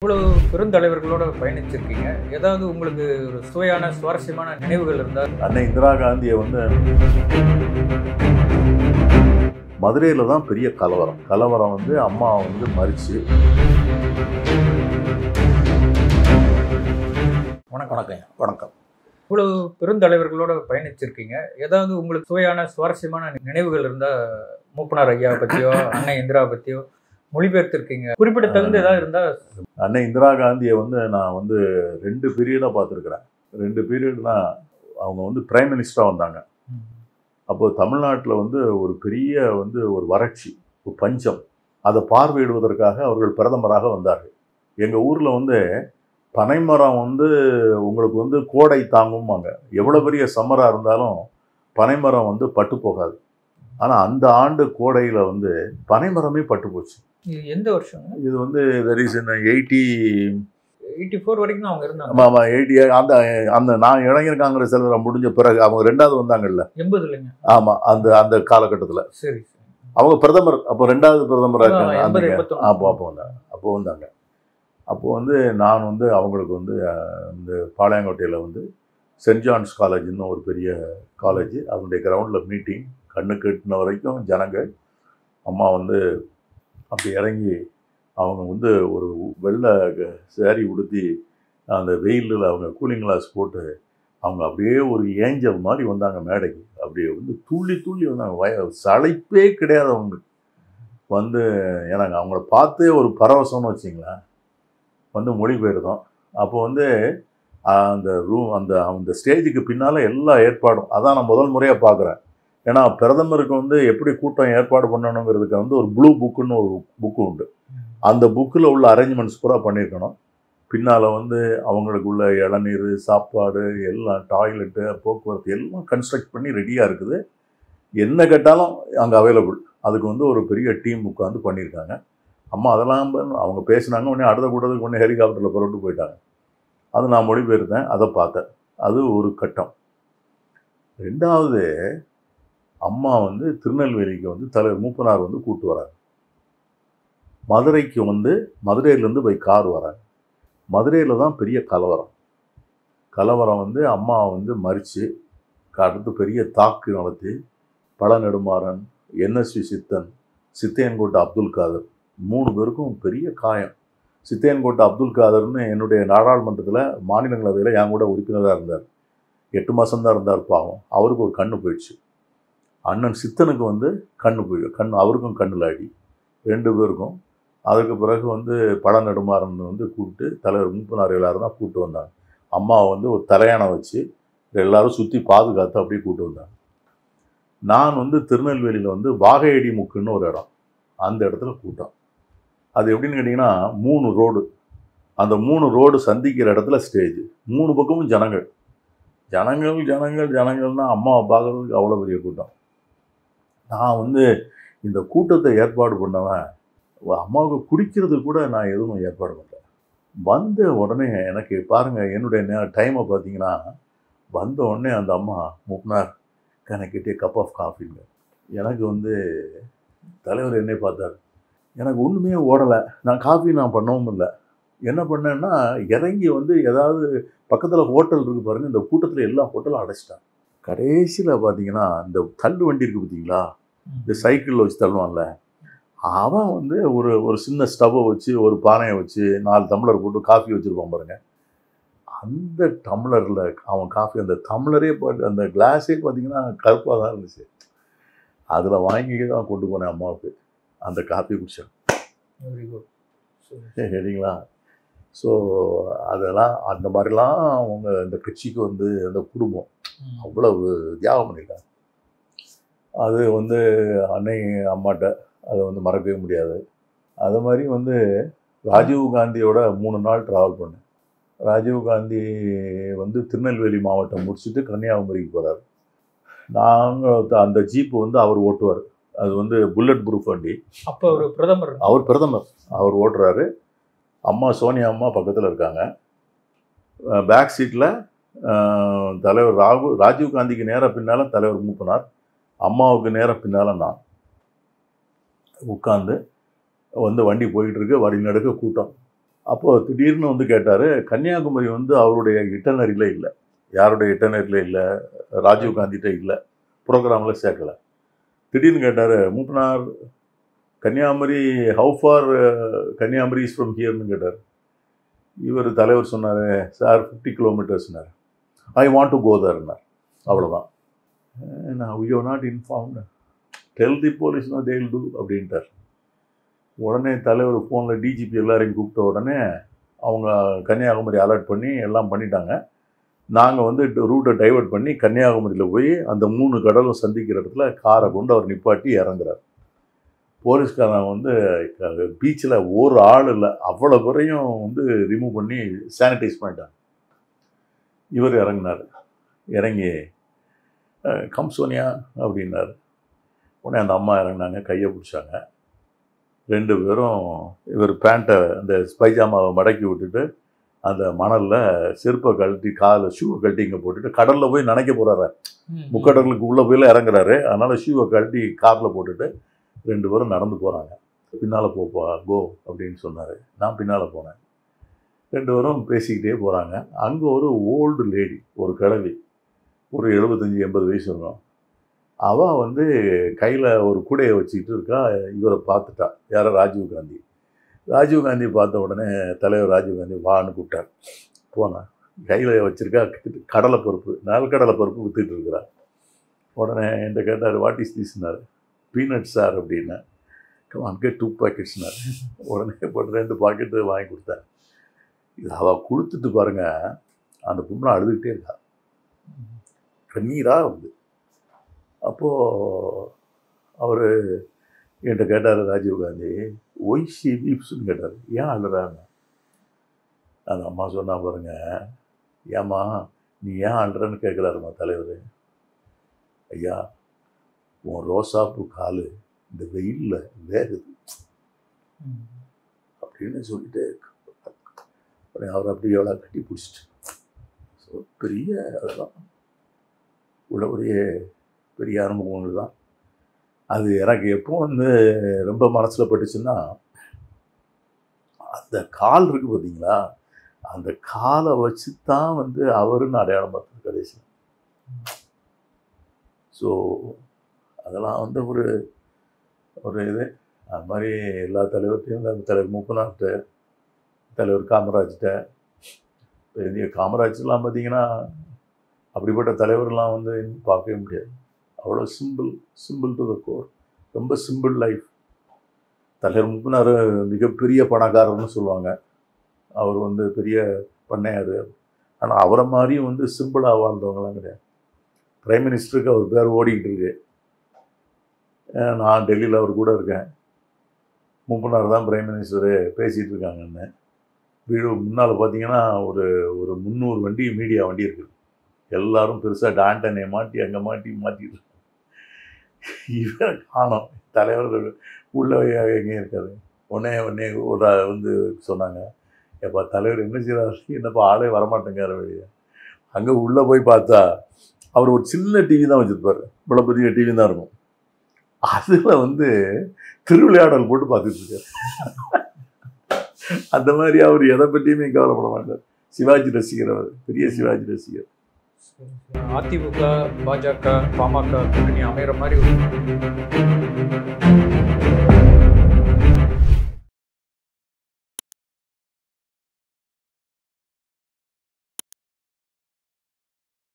இவ்வளவு பெருந்தலைவர்களோட பயணிச்சிருக்கீங்க. ஏதாவது உங்களுக்கு ஒரு சுவையான சுவாரஸ்யமான நினைவுகள் இருந்தால்? அன்னை இந்திரா காந்தியை மதுரையில் தான் பெரிய கலவரம் அம்மா மறிச்சு. வணக்கம். இவ்வளவு பெருந்தலைவர்களோட பயணிச்சிருக்கீங்க. ஏதாவது உங்களுக்கு சுவையான சுவாரஸ்யமான நினைவுகள் இருந்தா, மூப்பனார் ஐயா பத்தியோ அன்னை இந்திரா பத்தியோ மொழிபெயர்த்திருக்கீங்க, குறிப்பிடத்தகுந்த ஏதாவது இருந்தா? அன்னை இந்திரா காந்தியை நான் 2 பீரியடாக பார்த்துருக்குறேன். 2 பீரியட்னா அவங்க பிரைம் மினிஸ்டராக வந்தாங்க. அப்போ தமிழ்நாட்டில் ஒரு பெரிய ஒரு வறட்சி, ஒரு பஞ்சம், அதை பார்வையிடுவதற்காக அவர்கள் பிரதமராக வந்தார்கள். எங்கள் ஊரில் பனைமரம் உங்களுக்கு கோடை தாங்கும்பாங்க. எவ்வளோ பெரிய சம்மராக இருந்தாலும் பனைமரம் பட்டு போகாது. ஆனால் அந்த ஆண்டு கோடையில் பனைமரமே பட்டு போச்சு. எந்த வருஷம் இது? there is in 84 வரைக்கும் அவங்க இருந்தாங்க. ஆமாம், 80 அந்த நான் இளைஞர் காங்கிரஸ் தலைவர் முடிஞ்ச பிறகு அவங்க 2வது வந்தாங்கல்ல, 80லைங்க. ஆமாம், அந்த காலகட்டத்தில் சரி, அவங்க பிரதமர். அப்போ 2வது பிரதமராக இருக்காங்க. அப்போ வந்தாங்க. அப்போ நான் அவங்களுக்கு இந்த பாளையங்கோட்டையில் சென்ட் ஜான்ஸ் காலேஜ்னு ஒரு பெரிய காலேஜ், அதனுடைய கிரவுண்டில் மீட்டிங். கண்ணுக்கு எட்டின வரைக்கும் ஜனங்கள். அம்மா அப்படி இறங்கி அவங்க ஒரு வெள்ளை சேரீ உடுத்தி அந்த வெயிலில் அவங்க கூலிங் கிளாஸ் போட்டு அவங்க அப்படியே ஒரு ஏஞ்சல் மாதிரி வந்தாங்க மேடைக்கு. அப்படியே துள்ளி வந்தாங்க. சளைப்பே கிடையாது அவங்க. ஏன்னாங்க அவங்கள பார்த்தே ஒரு பரவசம்னு வச்சிங்களேன். மொழிபெயர்த்தோம். அப்போ அந்த ஸ்டேஜுக்கு பின்னால் எல்லா ஏற்பாடும். அதான் நான் முதல் முறையாக பார்க்குறேன். ஏன்னா பிரதமருக்கு எப்படி கூட்டம் ஏற்பாடு பண்ணணுங்கிறதுக்கு ஒரு ப்ளூ புக்குன்னு ஒரு புக்கு உண்டு. அந்த புக்கில் உள்ள அரேஞ்ச்மெண்ட்ஸ் பூரா பண்ணியிருக்கணும். பின்னால் அவங்களுக்கு உள்ள இளநீர், சாப்பாடு, எல்லாம் டாய்லெட்டு, போக்குவரத்து எல்லாம் கன்ஸ்ட்ரக்ட் பண்ணி ரெடியாக இருக்குது. என்ன கேட்டாலும் அங்கே அவைலபிள். அதுக்கு ஒரு பெரிய டீம் உட்காந்து பண்ணியிருக்காங்க. அம்மா அதெல்லாம் அவங்க பேசினாங்க. உடனே அடுத்த கூட்டத்துக்கு உடனே ஹெலிகாப்டரில் புறப்பட்டு போயிட்டாங்க. அது நான் மொழிபெயர்த்தேன், அதை பார்த்தேன். அது ஒரு கட்டம். 2வது, அம்மா திருநெல்வேலிக்கு தலைவர் மூப்பனார் கூட்டு வராங்க. மதுரைக்கு மதுரையிலேருந்து போய் கார் வராங்க. மதுரையில் தான் பெரிய கலவரம் அம்மா மறித்து அடுத்து பெரிய தாக்கு நடத்தி பழநெடுமாறன், NSV சித்தன், சித்தையன்கோட்டை அப்துல் காதர் 3 பேருக்கும் பெரிய காயம். சித்தையன்கோட்டை அப்துல் காதர்னு என்னுடைய நாடாளுமன்றத்தில் மாநிலங்களவையில் என் கூட உறுப்பினராக இருந்தார். 8 மாதம்தான் இருந்தார். பாவம், அவருக்கு ஒரு கண்ணு போயிடுச்சு. அண்ணன் சித்தனுக்கு கண்ணு அவருக்கும் கண்ணில் அடி, 2 பேருக்கும். அதுக்கு பிறகு பழநெடுமாறன் கூப்பிட்டு தலைவர் மூப்பனார் எல்லாரும் தான் கூப்பிட்டு வந்தாங்க. அம்மாவை ஒரு தலையானை வச்சு எல்லாரும் சுற்றி பாதுகாத்து அப்படியே கூப்பிட்டு வந்தாங்க. நான் திருநெல்வேலியில் வாகையடி முக்குன்னு ஒரு இடம், அந்த இடத்துல கூட்டம். அது எப்படின்னு கேட்டிங்கன்னா 3 ரோடு. அந்த 3 ரோடு சந்திக்கிற இடத்துல ஸ்டேஜ். 3 பக்கமும் ஜனங்கள்னா அம்மாவை பார்க்குறதுக்கு அவ்வளோ பெரிய கூட்டம். நான் இந்த கூட்டத்தை ஏற்பாடு பண்ணவன், அம்மாவுக்கு குடிக்கிறது கூட நான் எதுவும் ஏற்பாடு பண்ணல. வந்த உடனே எனக்கு பாருங்கள், என்னுடைய டைமை பார்த்தீங்கன்னா, வந்த உடனே அந்த அம்மா மூப்பனார் கணக்கிட்டே கப் ஆஃப் காஃபிங்க. எனக்கு தலைவர் என்னை பார்த்தார். எனக்கு ஒன்றுமே ஓடலை. நான் காஃபி பண்ணவும் இல்லை. என்ன பண்ணேன்னா, இறங்கி ஏதாவது பக்கத்தில் ஹோட்டல் இருக்குது பாருங்கள். இந்த கூட்டத்தில் எல்லா ஹோட்டலும் அடைச்சிட்டான். கடைசியில் பார்த்தீங்கன்னா, இந்த தள்ளு வண்டி இருக்குது பார்த்தீங்களா, இந்த சைக்கிளில் வச்சு தள்ளுவான்ல, அவன் ஒரு சின்ன ஸ்டவ்வை வச்சு ஒரு பானையை வச்சு 4 டம்ளர் போட்டு காஃபி வச்சுருப்பான் பாருங்கள். அந்த டம்ளரில் அவன் காஃபி, அந்த டம்ளரே அந்த கிளாஸே பார்த்தீங்கன்னா கருப்பாக தான் இருந்துச்சு. அதில் வாங்கி தான் கொண்டு போனேன் அம்மாவுக்கு. அந்த காஃபி குடிச்சேன். சரிங்களா? ஸோ அதெல்லாம் அந்த மாதிரிலாம் அவங்க இந்த கட்சிக்கு அந்த குடும்பம் அவ்வளவு தியாகம் பண்ணியிருக்காங்க. அது அன்னை அம்மாட்ட அதை மறக்கவே முடியாது. அது மாதிரி ராஜீவ் காந்தியோட 3 நாள் ட்ராவல் பண்ணேன். ராஜீவ் காந்தி திருநெல்வேலி மாவட்டம் முடிச்சுட்டு கன்னியாகுமரிக்கு போகிறார். நாங்கள் அந்த ஜீப்பு அவர் ஓட்டுவார். அது புல்லட் ப்ரூஃப் வண்டி. அப்போ அவர் பிரதமர் அவர் ஓட்டுறாரு. அம்மா சோனியா அம்மா பக்கத்தில் இருக்காங்க. பேக் சீட்டில் தலைவர் ராஜீவ் காந்திக்கு நேராக பின்னால் தலைவர் மூப்பனார், அம்மாவுக்கு நேராக பின்னால் நான் உட்காந்து வண்டி போயிட்டு இருக்கு. வழி நடுக்க கூட்டம். அப்போது திடீர்னு வந்து கேட்டார், கன்னியாகுமரி வந்து அவருடைய இட்டனரியில் இல்லை, யாருடைய இட்டனரியில் இல்லை, ராஜீவ் காந்திகிட்ட இல்லை, ப்ரோக்ராமில் சேர்க்கலை. திடீர்னு கேட்டார், Moopanar Kanyakumari how far Kanyakumari is from ஹியர்னு கேட்டார். இவர் தலைவர் சொன்னார், சார் 50 கிலோமீட்டர்ஸ்னார். ஐ வாண்ட் டு கோ தர்னார். அவ்வளோதான். நான் we are not informed, tell the police no they will do அப்படின்ட்டார். உடனே தலைவர் ஃபோனில் டிஜிபி எல்லாரையும் கூப்பிட்ட உடனே அவங்க கன்னியாகுமரி அலர்ட் பண்ணி எல்லாம் பண்ணிட்டாங்க. நாங்கள் வந்து ரூட்டை டைவர்ட் பண்ணி கன்னியாகுமரியில் போய் அந்த 3 கடலும் சந்திக்கிற இடத்துல காரை கொண்டு அவர் நிப்பாட்டி இறங்குறார். போலீஸ்காரன் வந்து பீச்சில் ஒரு ஆள் இல்லை, அவ்வளோ பேரையும் வந்து ரிமூவ் பண்ணி சானிடைஸ் பண்ணிட்டாங்க. இவர் இறங்கினார். இறங்கி கம் சோனியா அப்படின்னாரு. உடனே அந்த அம்மா இறங்கினாங்க, கையை பிடிச்சாங்க. 2 பேரும் இவர் பேண்ட்டை அந்த பைஜாமாவை மடக்கி விட்டுட்டு அந்த மணலில் செருப்பை கழட்டி காலை ஷூவை கழட்டி இங்கே போட்டுட்டு கடலில் போய் நினைக்க போகிறாரு. முக்கடலுக்கு உள்ளே போயில இறங்குறாரு. அதனால் ஷூவை கழட்டி காரில் போட்டுட்டு 2 பேரும் நடந்து போகிறாங்க. பின்னால் போப்பா கோ அப்படின்னு சொன்னார். நான் பின்னால் போனேன். 2 பேரும் பேசிக்கிட்டே போகிறாங்க. அங்கே ஒரு ஓல்டு லேடி, ஒரு கிழவி, ஒரு 75-80 வயசு இருக்கும். அவள் வந்து கையில் ஒரு கூடையை வச்சுக்கிட்டு இருக்கா. இவரை பார்த்துட்டா. யாரோ ராஜீவ் காந்தி. ராஜீவ் காந்தி பார்த்த உடனே தலைவர் ராஜீவ் காந்தி வான்னு கூப்பிட்டார். போனேன். கையில் வச்சுருக்கா கடலை பருப்பு, நல்கடலை பருப்பு விற்றுட்டு இருக்கிறா. உடனே என்கிட்ட கேட்டார், வாட் இஸ் திஸ்னார். பீனட் சார் அப்படின்னா. Come on get 2 பாக்கெட்ஸ்னார். உடனே போட்டு 2 பாக்கெட்டு வாங்கி கொடுத்தேன். இது அவள் கொடுத்துட்டு பாருங்கள், அந்த பொண்ணு அழுதுகிட்டே இருக்கா, கண்ணீராக வந்து. அப்போது அவர் என்கிட்ட கேட்டார் ராஜீவ் காந்தி, ஒய் ஷி வீப்ஸ்ன்னு கேட்டார். ஏன் அழுறாங்க? அந்த அம்மா சொன்னா பாருங்க, ஏம்மா நீ ஏன் அழுறன்னு கேட்குறாருமா தலைவர். ஐயா உன் ரோசாப்பூ காலு இந்த வெயிலில் வேகுது அப்படின்னு சொல்லிட்டு அவர் அப்படி எவ்வளோ கட்டி பிடிச்சிட்டு. ஸோ பெரிய அதுதான் உள்ளபடிய பெரிய அனுபவங்கள் தான் அது. எனக்கு எப்போ வந்து ரொம்ப மனசில் பட்டுச்சுன்னா, அந்த கால் இருக்குது பார்த்தீங்களா, அந்த காலை வச்சு தான் வந்து அவருன்னு அடையாளம் பார்த்தது கடைசியில். ஸோ அதெல்லாம் வந்து ஒரு இது. அது மாதிரி எல்லா தலைவர்கிட்டையும், தலைவர் மூப்பனார்கிட்ட, தலைவர் காமராஜ்கிட்ட, பெரிய காமராஜ்லாம் பார்த்தீங்கன்னா அப்படிப்பட்ட தலைவர்லாம் வந்து பார்க்கவே முடியாது. அவ்வளோ சிம்பிள் டு த கோர், ரொம்ப சிம்பிள் லைஃப். தலைவர் மூப்பனார் மிகப்பெரிய பணக்காரர்னு சொல்லுவாங்க. அவர் வந்து பெரிய பண்ணையார். ஆனால் அவரை மாதிரியும் வந்து சிம்பிளாக வாழ்ந்தவங்களாம் கிடையாது. பிரைம் மினிஸ்டருக்கு அவர் பேர் ஓடிக்கிட்டு இருக்கு. நான் டெல்லியில் அவர் கூட இருக்கேன். மூப்பனார் தான் பிரைம் மினிஸ்டரு பேசிகிட்டு இருக்காங்கன்னு. வீடு முன்னால் பார்த்தீங்கன்னா ஒரு 300 வண்டி, மீடியா வண்டி இருக்குது. எல்லோரும் பெருசாக ஆண்டனையை மாட்டி அங்கே மாட்டிட்டு இவன் காணோம். தலைவர் உள்ளே எங்கேயும் இருக்காது. உடனே ஒரு வந்து சொன்னாங்க, எப்பா தலைவர் என்ன செய்கிறார், என்னப்பா ஆளே வரமாட்டேங்கார வெளியே. அங்கே உள்ளே போய் பார்த்தா அவர் ஒரு சின்ன டிவி தான் வச்சுருப்பார். இவ்வளோ பெரிய டிவி தான் இருக்கும். அதில் வந்து திருவிளையாடல் போட்டு பார்த்துட்டு இருக்கார். அந்த மாதிரி அவர் எதை பற்றியுமே கவலைப்பட மாட்டார். சிவாஜி ரசிகர், அவர் பெரிய சிவாஜி ரசிகர். அதிமுக, பாஜக, பாமக கூட்டணி அமைகிற மாதிரி